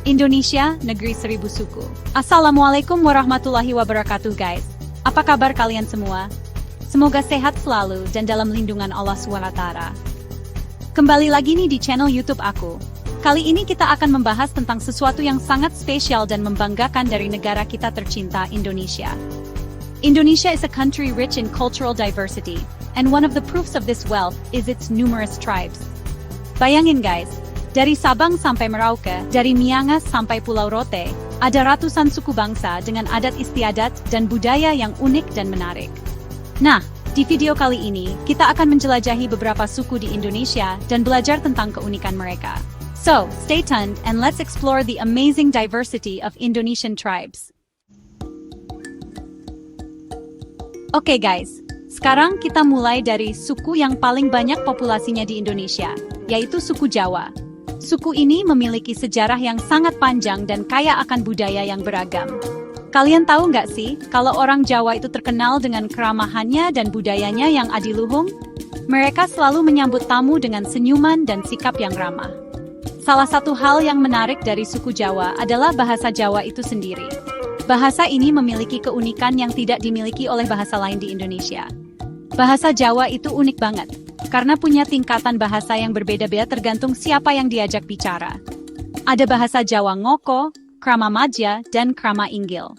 Indonesia, negeri seribu suku. Assalamualaikum warahmatullahi wabarakatuh guys. Apa kabar kalian semua? Semoga sehat selalu dan dalam lindungan Allah SWT. Kembali lagi nih di channel YouTube aku. Kali ini kita akan membahas tentang sesuatu yang sangat spesial dan membanggakan dari negara kita tercinta, Indonesia. Indonesia is a country rich in cultural diversity, and one of the proofs of this wealth is its numerous tribes. Bayangin guys, dari Sabang sampai Merauke, dari Miangas sampai Pulau Rote, ada ratusan suku bangsa dengan adat istiadat dan budaya yang unik dan menarik. Nah, di video kali ini, kita akan menjelajahi beberapa suku di Indonesia dan belajar tentang keunikan mereka. So, stay tuned and let's explore the amazing diversity of Indonesian tribes. Oke guys, sekarang kita mulai dari suku yang paling banyak populasinya di Indonesia, yaitu suku Jawa. Suku ini memiliki sejarah yang sangat panjang dan kaya akan budaya yang beragam. Kalian tahu nggak sih, kalau orang Jawa itu terkenal dengan keramahannya dan budayanya yang adiluhung? Mereka selalu menyambut tamu dengan senyuman dan sikap yang ramah. Salah satu hal yang menarik dari suku Jawa adalah bahasa Jawa itu sendiri. Bahasa ini memiliki keunikan yang tidak dimiliki oleh bahasa lain di Indonesia. Bahasa Jawa itu unik banget, karena punya tingkatan bahasa yang berbeda-beda tergantung siapa yang diajak bicara. Ada bahasa Jawa Ngoko, Krama Maja, dan Krama Inggil.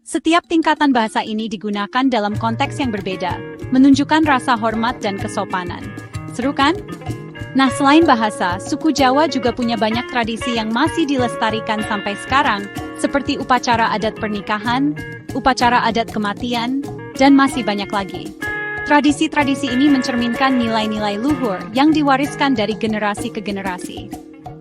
Setiap tingkatan bahasa ini digunakan dalam konteks yang berbeda, menunjukkan rasa hormat dan kesopanan. Seru kan? Nah, selain bahasa, suku Jawa juga punya banyak tradisi yang masih dilestarikan sampai sekarang, seperti upacara adat pernikahan, upacara adat kematian, dan masih banyak lagi. Tradisi-tradisi ini mencerminkan nilai-nilai luhur yang diwariskan dari generasi ke generasi.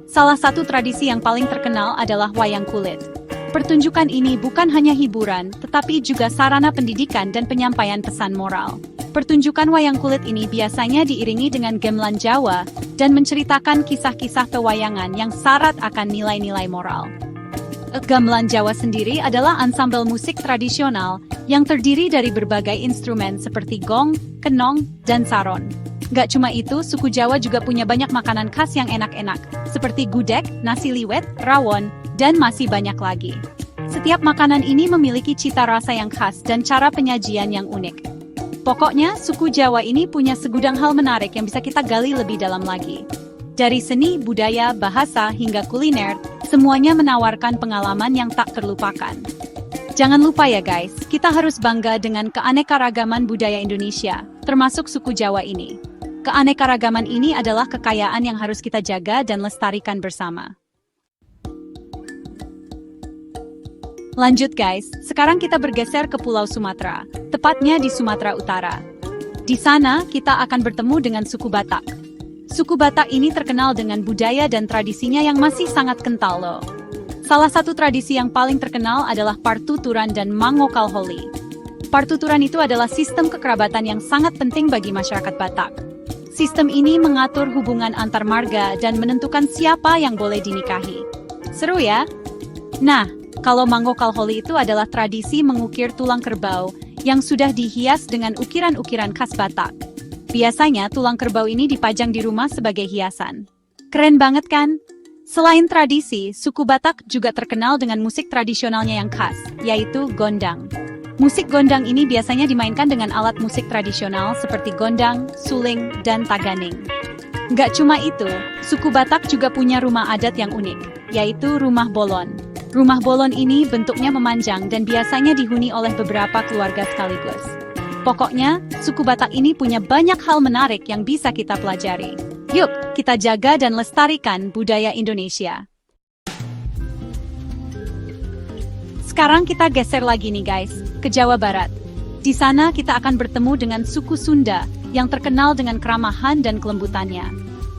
Salah satu tradisi yang paling terkenal adalah wayang kulit. Pertunjukan ini bukan hanya hiburan, tetapi juga sarana pendidikan dan penyampaian pesan moral. Pertunjukan wayang kulit ini biasanya diiringi dengan gamelan Jawa dan menceritakan kisah-kisah pewayangan yang syarat akan nilai-nilai moral. Gamelan Jawa sendiri adalah ansambel musik tradisional yang terdiri dari berbagai instrumen seperti gong, kenong, dan saron. Gak cuma itu, suku Jawa juga punya banyak makanan khas yang enak-enak, seperti gudeg, nasi liwet, rawon, dan masih banyak lagi. Setiap makanan ini memiliki cita rasa yang khas dan cara penyajian yang unik. Pokoknya, suku Jawa ini punya segudang hal menarik yang bisa kita gali lebih dalam lagi. Dari seni, budaya, bahasa, hingga kuliner, semuanya menawarkan pengalaman yang tak terlupakan. Jangan lupa ya guys, kita harus bangga dengan keanekaragaman budaya Indonesia, termasuk suku Jawa ini. Keanekaragaman ini adalah kekayaan yang harus kita jaga dan lestarikan bersama. Lanjut guys, sekarang kita bergeser ke Pulau Sumatera, tepatnya di Sumatera Utara. Di sana, kita akan bertemu dengan suku Batak. Suku Batak ini terkenal dengan budaya dan tradisinya yang masih sangat kental loh. Salah satu tradisi yang paling terkenal adalah partuturan dan mangokalholi. Partuturan itu adalah sistem kekerabatan yang sangat penting bagi masyarakat Batak. Sistem ini mengatur hubungan antar marga dan menentukan siapa yang boleh dinikahi. Seru ya? Nah, kalau mangokalholi itu adalah tradisi mengukir tulang kerbau yang sudah dihias dengan ukiran-ukiran khas Batak. Biasanya tulang kerbau ini dipajang di rumah sebagai hiasan. Keren banget kan? Selain tradisi, suku Batak juga terkenal dengan musik tradisionalnya yang khas, yaitu gondang. Musik gondang ini biasanya dimainkan dengan alat musik tradisional seperti gondang, suling, dan taganing. Nggak cuma itu, suku Batak juga punya rumah adat yang unik, yaitu rumah bolon. Rumah bolon ini bentuknya memanjang dan biasanya dihuni oleh beberapa keluarga sekaligus. Pokoknya, suku Batak ini punya banyak hal menarik yang bisa kita pelajari. Yuk, kita jaga dan lestarikan budaya Indonesia. Sekarang kita geser lagi nih guys, ke Jawa Barat. Di sana kita akan bertemu dengan suku Sunda yang terkenal dengan keramahan dan kelembutannya.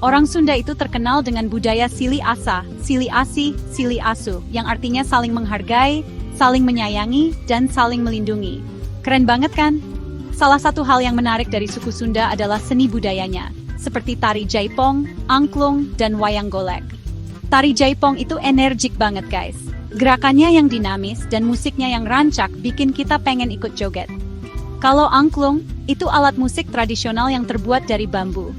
Orang Sunda itu terkenal dengan budaya sili asa, sili asi, sili asu, yang artinya saling menghargai, saling menyayangi, dan saling melindungi. Keren banget kan? Salah satu hal yang menarik dari suku Sunda adalah seni budayanya, seperti tari jaipong, angklung, dan wayang golek. Tari jaipong itu energik banget guys. Gerakannya yang dinamis dan musiknya yang rancak bikin kita pengen ikut joget. Kalau angklung, itu alat musik tradisional yang terbuat dari bambu.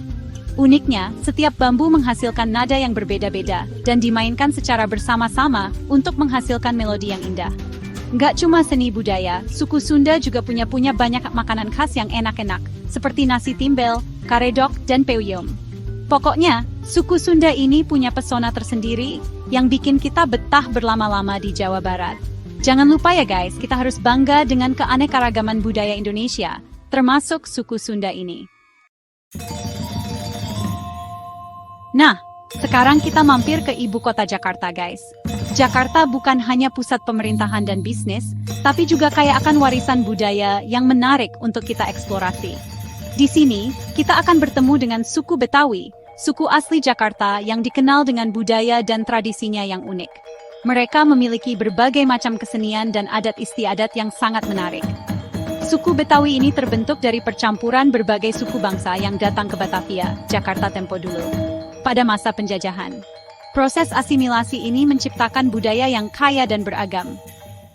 Uniknya, setiap bambu menghasilkan nada yang berbeda-beda dan dimainkan secara bersama-sama untuk menghasilkan melodi yang indah. Nggak cuma seni budaya, suku Sunda juga punya banyak makanan khas yang enak-enak, seperti nasi timbel, karedok, dan peyem. Pokoknya, suku Sunda ini punya pesona tersendiri yang bikin kita betah berlama-lama di Jawa Barat. Jangan lupa ya guys, kita harus bangga dengan keanekaragaman budaya Indonesia, termasuk suku Sunda ini. Nah, sekarang kita mampir ke ibu kota Jakarta guys. Jakarta bukan hanya pusat pemerintahan dan bisnis, tapi juga kaya akan warisan budaya yang menarik untuk kita eksplorasi. Di sini, kita akan bertemu dengan suku Betawi, suku asli Jakarta yang dikenal dengan budaya dan tradisinya yang unik. Mereka memiliki berbagai macam kesenian dan adat istiadat yang sangat menarik. Suku Betawi ini terbentuk dari percampuran berbagai suku bangsa yang datang ke Batavia, Jakarta tempo dulu, pada masa penjajahan. Proses asimilasi ini menciptakan budaya yang kaya dan beragam.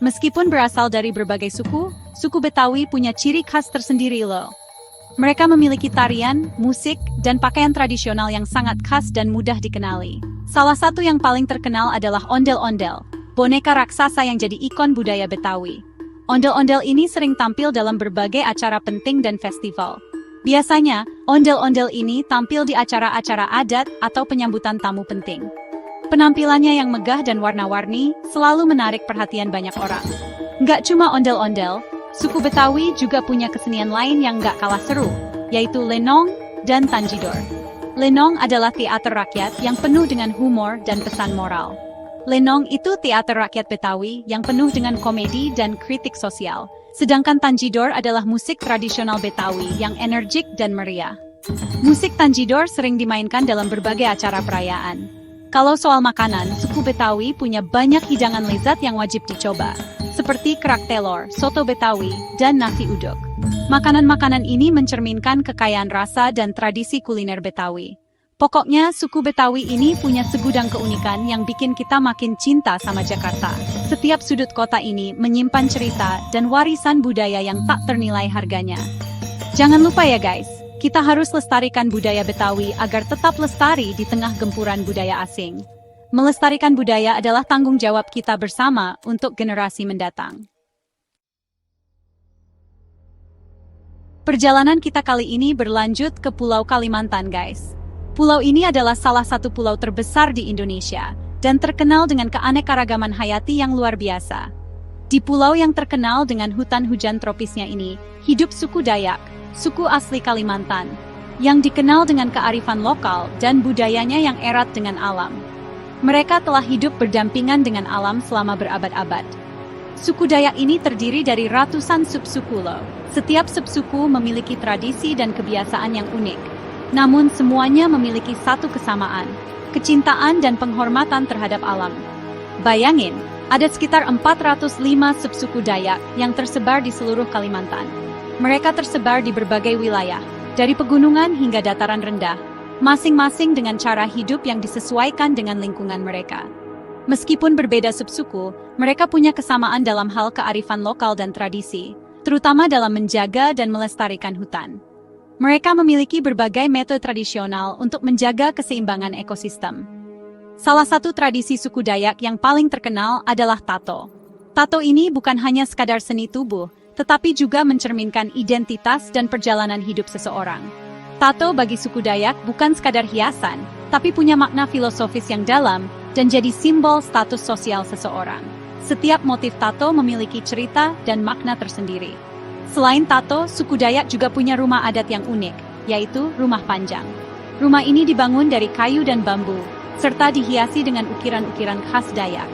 Meskipun berasal dari berbagai suku, suku Betawi punya ciri khas tersendiri loh. Mereka memiliki tarian, musik, dan pakaian tradisional yang sangat khas dan mudah dikenali. Salah satu yang paling terkenal adalah ondel-ondel, boneka raksasa yang jadi ikon budaya Betawi. Ondel-ondel ini sering tampil dalam berbagai acara penting dan festival. Biasanya, ondel-ondel ini tampil di acara-acara adat atau penyambutan tamu penting. Penampilannya yang megah dan warna-warni selalu menarik perhatian banyak orang. Nggak cuma ondel-ondel, suku Betawi juga punya kesenian lain yang nggak kalah seru, yaitu lenong dan tanjidor. Lenong adalah teater rakyat yang penuh dengan humor dan pesan moral. Lenong itu teater rakyat Betawi yang penuh dengan komedi dan kritik sosial. Sedangkan tanjidor adalah musik tradisional Betawi yang energik dan meriah. Musik tanjidor sering dimainkan dalam berbagai acara perayaan. Kalau soal makanan, suku Betawi punya banyak hidangan lezat yang wajib dicoba, seperti kerak telur, soto Betawi, dan nasi uduk. Makanan-makanan ini mencerminkan kekayaan rasa dan tradisi kuliner Betawi. Pokoknya, suku Betawi ini punya segudang keunikan yang bikin kita makin cinta sama Jakarta. Setiap sudut kota ini menyimpan cerita dan warisan budaya yang tak ternilai harganya. Jangan lupa ya guys, kita harus lestarikan budaya Betawi agar tetap lestari di tengah gempuran budaya asing. Melestarikan budaya adalah tanggung jawab kita bersama untuk generasi mendatang. Perjalanan kita kali ini berlanjut ke Pulau Kalimantan guys. Pulau ini adalah salah satu pulau terbesar di Indonesia dan terkenal dengan keanekaragaman hayati yang luar biasa. Di pulau yang terkenal dengan hutan hujan tropisnya ini, hidup suku Dayak, suku asli Kalimantan, yang dikenal dengan kearifan lokal dan budayanya yang erat dengan alam. Mereka telah hidup berdampingan dengan alam selama berabad-abad. Suku Dayak ini terdiri dari ratusan subsuku loh. Setiap subsuku memiliki tradisi dan kebiasaan yang unik. Namun semuanya memiliki satu kesamaan, kecintaan dan penghormatan terhadap alam. Bayangin, ada sekitar 405 subsuku Dayak yang tersebar di seluruh Kalimantan. Mereka tersebar di berbagai wilayah, dari pegunungan hingga dataran rendah, masing-masing dengan cara hidup yang disesuaikan dengan lingkungan mereka. Meskipun berbeda subsuku, mereka punya kesamaan dalam hal kearifan lokal dan tradisi, terutama dalam menjaga dan melestarikan hutan. Mereka memiliki berbagai metode tradisional untuk menjaga keseimbangan ekosistem. Salah satu tradisi suku Dayak yang paling terkenal adalah tato. Tato ini bukan hanya sekadar seni tubuh, tetapi juga mencerminkan identitas dan perjalanan hidup seseorang. Tato bagi suku Dayak bukan sekadar hiasan, tapi punya makna filosofis yang dalam dan jadi simbol status sosial seseorang. Setiap motif tato memiliki cerita dan makna tersendiri. Selain tato, suku Dayak juga punya rumah adat yang unik, yaitu rumah panjang. Rumah ini dibangun dari kayu dan bambu, serta dihiasi dengan ukiran-ukiran khas Dayak.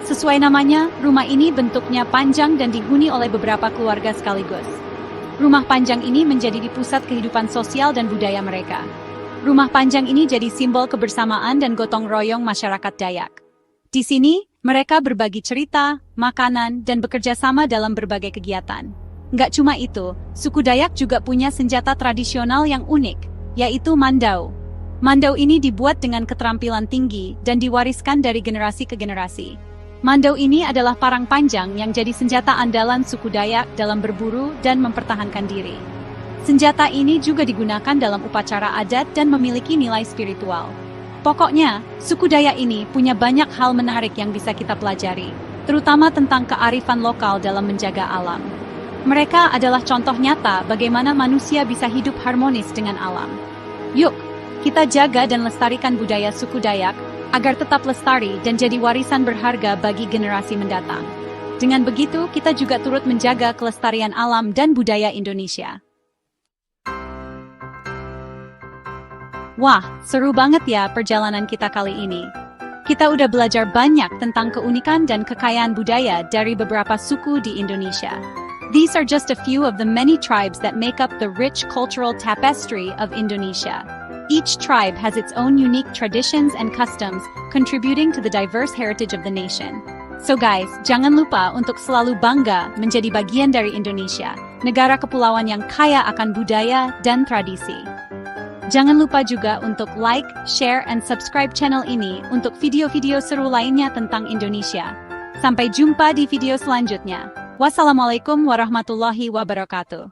Sesuai namanya, rumah ini bentuknya panjang dan dihuni oleh beberapa keluarga sekaligus. Rumah panjang ini menjadi di pusat kehidupan sosial dan budaya mereka. Rumah panjang ini jadi simbol kebersamaan dan gotong royong masyarakat Dayak. Di sini, mereka berbagi cerita, makanan, dan bekerja sama dalam berbagai kegiatan. Nggak cuma itu, suku Dayak juga punya senjata tradisional yang unik, yaitu mandau. Mandau ini dibuat dengan keterampilan tinggi dan diwariskan dari generasi ke generasi. Mandau ini adalah parang panjang yang jadi senjata andalan suku Dayak dalam berburu dan mempertahankan diri. Senjata ini juga digunakan dalam upacara adat dan memiliki nilai spiritual. Pokoknya, suku Dayak ini punya banyak hal menarik yang bisa kita pelajari, terutama tentang kearifan lokal dalam menjaga alam. Mereka adalah contoh nyata bagaimana manusia bisa hidup harmonis dengan alam. Yuk, kita jaga dan lestarikan budaya suku Dayak agar tetap lestari dan jadi warisan berharga bagi generasi mendatang. Dengan begitu, kita juga turut menjaga kelestarian alam dan budaya Indonesia. Wah, seru banget ya perjalanan kita kali ini. Kita udah belajar banyak tentang keunikan dan kekayaan budaya dari beberapa suku di Indonesia. These are just a few of the many tribes that make up the rich cultural tapestry of Indonesia. Each tribe has its own unique traditions and customs, contributing to the diverse heritage of the nation. So guys, jangan lupa untuk selalu bangga menjadi bagian dari Indonesia, negara kepulauan yang kaya akan budaya dan tradisi. Jangan lupa juga untuk like, share, and subscribe channel ini untuk video-video seru lainnya tentang Indonesia. Sampai jumpa di video selanjutnya. Wassalamualaikum warahmatullahi wabarakatuh.